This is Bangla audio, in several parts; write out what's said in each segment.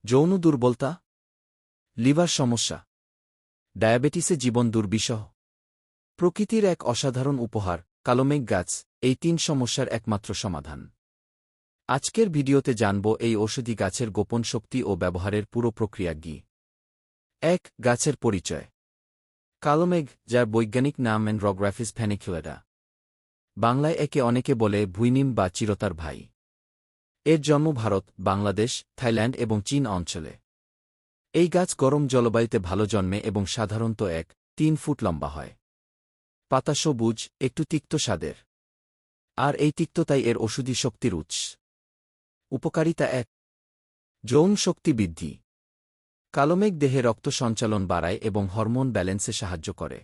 যৌন দুর্বলতা, লিভার সমস্যা, ডায়াবেটিসে জীবন দুর্বিষহ। প্রকৃতির এক অসাধারণ উপহার, কালোমেঘ গাছ, এই ৩ সমস্যার একমাত্র সমাধান। আজকের ভিডিওতে জানব এই ঔষধি গাছের গোপন শক্তি ও ব্যবহারের পুরো প্রক্রিয়া কি। ১. গাছের পরিচয়। কালোমেঘ, যার বৈজ্ঞানিক নাম অ্যান্ড্রোগ্রাফিস ফ্যানিকুলাটা, বাংলায় একে অনেকে বলে ভুইনিম বা চিরতার ভাই। এর জন্ম ভারত, বাংলাদেশ, থাইল্যান্ড এবং চীন অঞ্চলে। এই গাছ গরম জলবায়ুতে ভালো জন্মে এবং সাধারণত ১-৩ ফুট লম্বা হয়। পাতা সবুজ, একটু তিক্ত স্বাদের। আর এই তিক্ততাই এর ওষুধি শক্তির উৎস। উপকারিতা ১. যৌন শক্তি বৃদ্ধি। কালোমেঘ দেহে রক্ত সঞ্চালন বাড়ায় এবং হরমোন ব্যালেন্সে সাহায্য করে।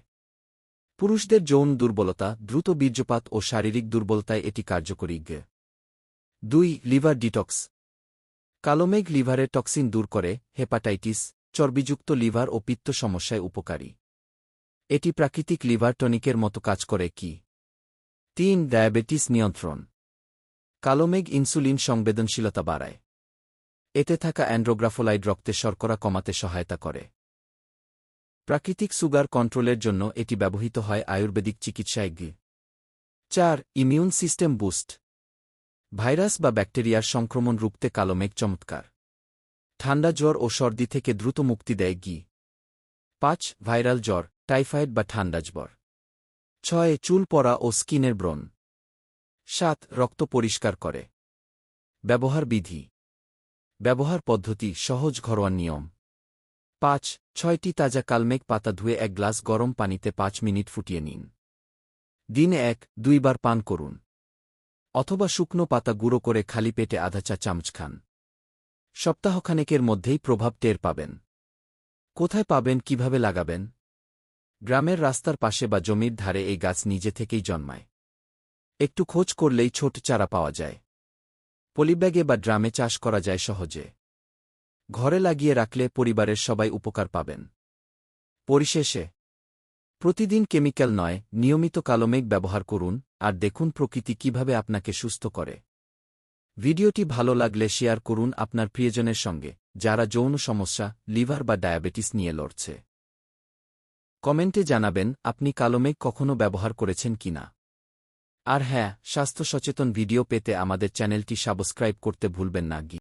পুরুষদের যৌন দুর্বলতা, দ্রুত বীর্যপাত ও শারীরিক দুর্বলতায় এটি কার্যকরী। ২. Liver detox. কালোমেঘ লিভারের টক্সিন দূর করে, হেপাটাইটিস, চর্বিযুক্ত লিভার ও পিত্ত সমস্যায় উপকারী। এটি প্রাকৃতিক লিভার টনিকের মতো কাজ করে কি। ৩. ডায়াবেটিস নিয়ন্ত্রণ। কালোমেঘ ইনসুলিন সংবেদনশীলতা বাড়ায়। এতে থাকা অ্যান্ড্রোগ্রাফোলাইড রক্তে শর্করা কমাতে সহায়তা করে। প্রাকৃতিক সুগার কন্ট্রোলের জন্য এটি ব্যবহৃত হয় আয়ুর্বেদিক চিকিৎসায়। ৪. Immune system boost. ভাইরাস বা ব্যাকটেরিয়ার সংক্রমণ রুখতে কালোমেঘ চমৎকার। ঠান্ডা জ্বর ও সর্দি থেকে দ্রুত মুক্তি দেয়। ৫. ভাইরাল জ্বর, টাইফয়েড বা ঠান্ডা জ্বর। ৬. চুল পড়া ও স্কিনের ব্রণ। ৭. রক্ত পরিষ্কার করে। ব্যবহার বিধি। ব্যবহার পদ্ধতি সহজ ঘরোয়া নিয়ম। ৫. ৬টি তাজা কালমেঘ পাতা ধুয়ে ১ গ্লাস গরম পানিতে ৫ মিনিট ফুটিয়ে নিন। দিনে ১-২ বার পান করুন। অথবা শুকনো পাতা গুঁড়ো করে খালি পেটে আধা চা চামচ খান। সপ্তাহখানেকের মধ্যেই প্রভাব টের পাবেন। কোথায় পাবেন, কিভাবে লাগাবেন? গ্রামের রাস্তার পাশে বা জমির ধারে এই গাছ নিজে থেকেই জন্মায়। একটু খোঁজ করলেই ছোট চারা পাওয়া যায়। পলিব্যাগে বা ড্রামে চাষ করা যায় সহজে। ঘরে লাগিয়ে রাখলে পরিবারের সবাই উপকার পাবেন। পরিশেষে, প্রতিদিন কেমিক্যাল নয়, নিয়মিত কালোমেঘ ব্যবহার করুন আর দেখুন প্রকৃতি কিভাবে আপনাকে সুস্থ করে। ভিডিওটি ভালো লাগলে শেয়ার করুন আপনার প্রিয়জনের সঙ্গে, যারা যৌন সমস্যা, লিভার বা ডায়াবেটিস নিয়ে লড়ছে। কমেন্টে জানাবেন আপনি কালোমেঘ কখনো ব্যবহার করেছেন কিনা। আর হ্যাঁ, স্বাস্থ্য সচেতন ভিডিও পেতে আমাদের চ্যানেলটি সাবস্ক্রাইব করতে ভুলবেন না।